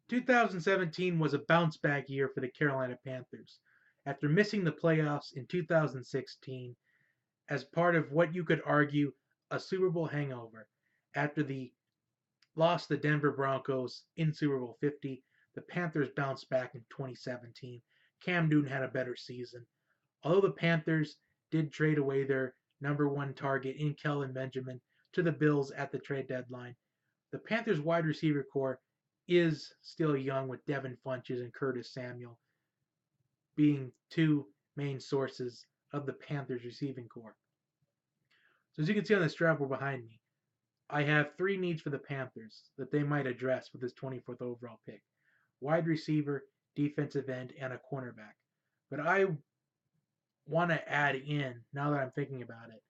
2017 was a bounce back year for the Carolina Panthers. After missing the playoffs in 2016 as part of what you could argue a Super Bowl hangover, after the loss to the Denver Broncos in Super Bowl 50, the Panthers bounced back in 2017. Cam Newton had a better season. Although the Panthers did trade away their number one target in Kelvin Benjamin to the Bills at the trade deadline, the Panthers wide receiver core is still young, with Devin Funches and Curtis Samuel being two main sources of the Panthers receiving core. So as you can see on this draft board behind me, I have three needs for the Panthers that they might address with this 24th overall pick: wide receiver, defensive end, and a cornerback. But I want to add in, now that I'm thinking about it,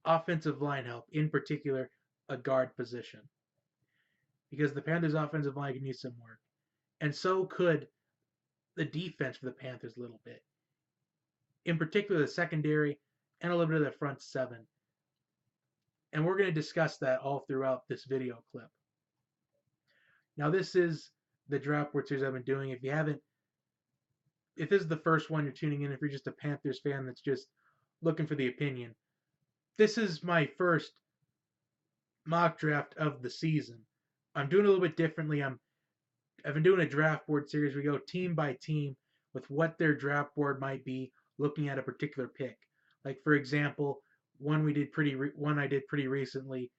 offensive line help, in particular a guard position, because the Panthers' offensive line can use some work. And so could the defense for the Panthers a little bit. In particular, the secondary and a little bit of the front seven. And we're going to discuss that all throughout this video clip. Now, this is the draft board series I've been doing. If this is the first one you're tuning in, if you're just a Panthers fan that's just looking for the opinion, this is my first mock draft of the season. I'm doing it a little bit differently. I've been doing a draft board series. We go team by team with what their draft board might be, looking at a particular pick. Like, for example, one I did pretty recently,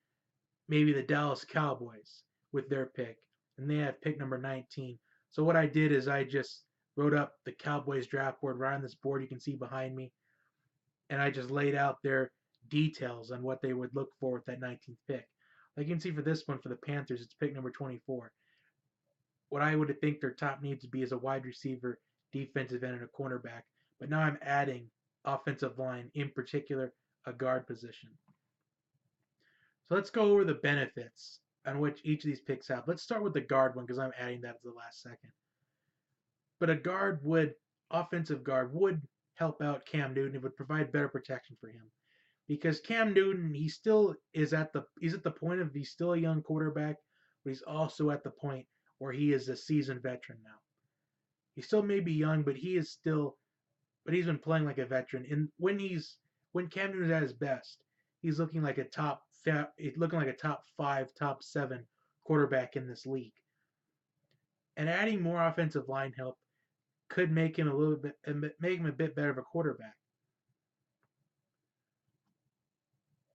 maybe the Dallas Cowboys with their pick, and they have pick number 19. So what I did is I just wrote up the Cowboys draft board right on this board you can see behind me, and I just laid out their details on what they would look for with that 19th pick. Like you can see for this one, for the Panthers, it's pick number 24. What I would think their top needs to be is a wide receiver, defensive end, and a cornerback. But now I'm adding offensive line, in particular a guard position. So let's go over the benefits on which each of these picks have. Let's start with the guard one because I'm adding that as the last second. But offensive guard would help out Cam Newton. It would provide better protection for him, because Cam Newton, he's at the point of, he's still a young quarterback, but he's also at the point where he is a seasoned veteran now. He still may be young, but he's been playing like a veteran. And when Cam Newton is at his best, he's looking like a top 5, top 7 quarterback in this league. And adding more offensive line help could make him a bit better of a quarterback.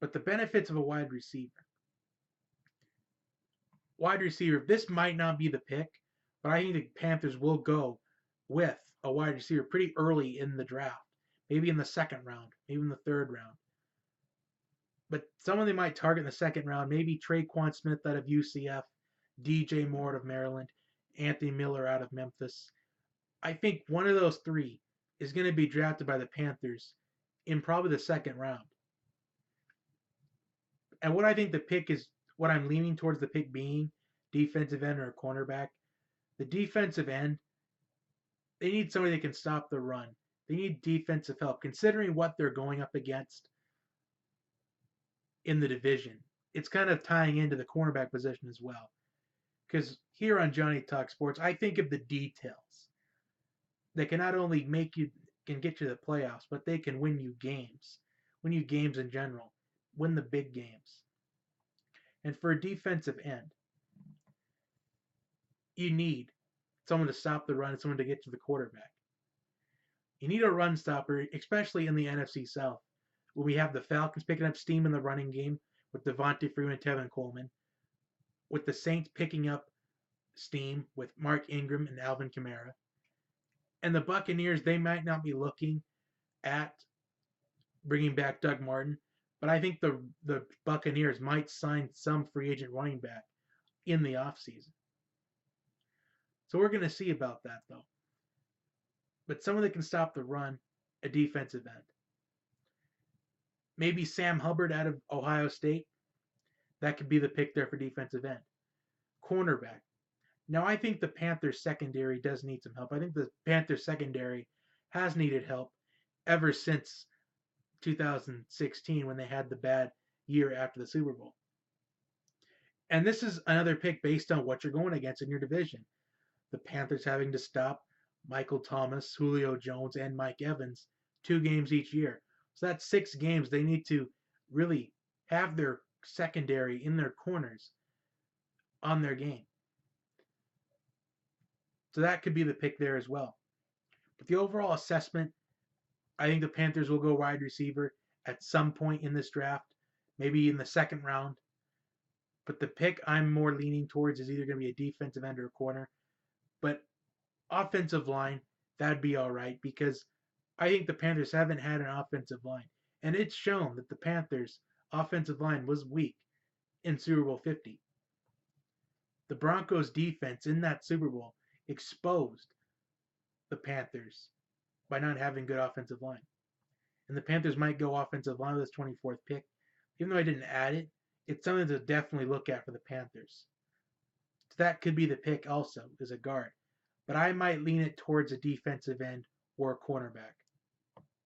But the benefits of a wide receiver. This might not be the pick, but I think the Panthers will go with a wide receiver pretty early in the draft. Maybe in the second round, maybe in the third round. But someone they might target in the second round, maybe Traquan Smith out of UCF, DJ Moore out of Maryland, Anthony Miller out of Memphis. I think one of those three is going to be drafted by the Panthers in probably the second round. And what I think the pick is, what I'm leaning towards the pick being, defensive end or a cornerback. The defensive end, they need somebody that can stop the run. They need defensive help, considering what they're going up against in the division. It's kind of tying into the cornerback position as well. Because here on Johnny Talk Sports, I think of the details that can not only can get you to the playoffs, but they can win you games in general, win the big games. And for a defensive end, you need someone to stop the run and someone to get to the quarterback. You need a run stopper, especially in the NFC South, where we have the Falcons picking up steam in the running game with Devontae Freeman and Tevin Coleman, with the Saints picking up steam with Mark Ingram and Alvin Kamara. And the Buccaneers, they might not be looking at bringing back Doug Martin, but I think the Buccaneers might sign some free agent running back in the offseason. So we're going to see about that, though. But someone that can stop the run, a defensive end. Maybe Sam Hubbard out of Ohio State. That could be the pick there for defensive end. Cornerback. Now, I think the Panthers secondary does need some help. I think the Panthers secondary has needed help ever since 2016, when they had the bad year after the Super Bowl. And this is another pick based on what you're going against in your division. the Panthers having to stop Michael Thomas, Julio Jones, and Mike Evans 2 games each year. So that's 6 games they need to really have their secondary in their corners on their game. So that could be the pick there as well. But the overall assessment, I think the Panthers will go wide receiver at some point in this draft, maybe in the second round. But the pick I'm more leaning towards is either going to be a defensive end or a corner. But offensive line, that'd be all right because I think the Panthers haven't had an offensive line. And it's shown that the Panthers' offensive line was weak in Super Bowl 50. The Broncos' defense in that Super Bowl exposed the Panthers by not having good offensive line. And the Panthers might go offensive line with this 24th pick. Even though I didn't add it, it's something to definitely look at for the Panthers. So that could be the pick also, as a guard. But I might lean it towards a defensive end or a cornerback.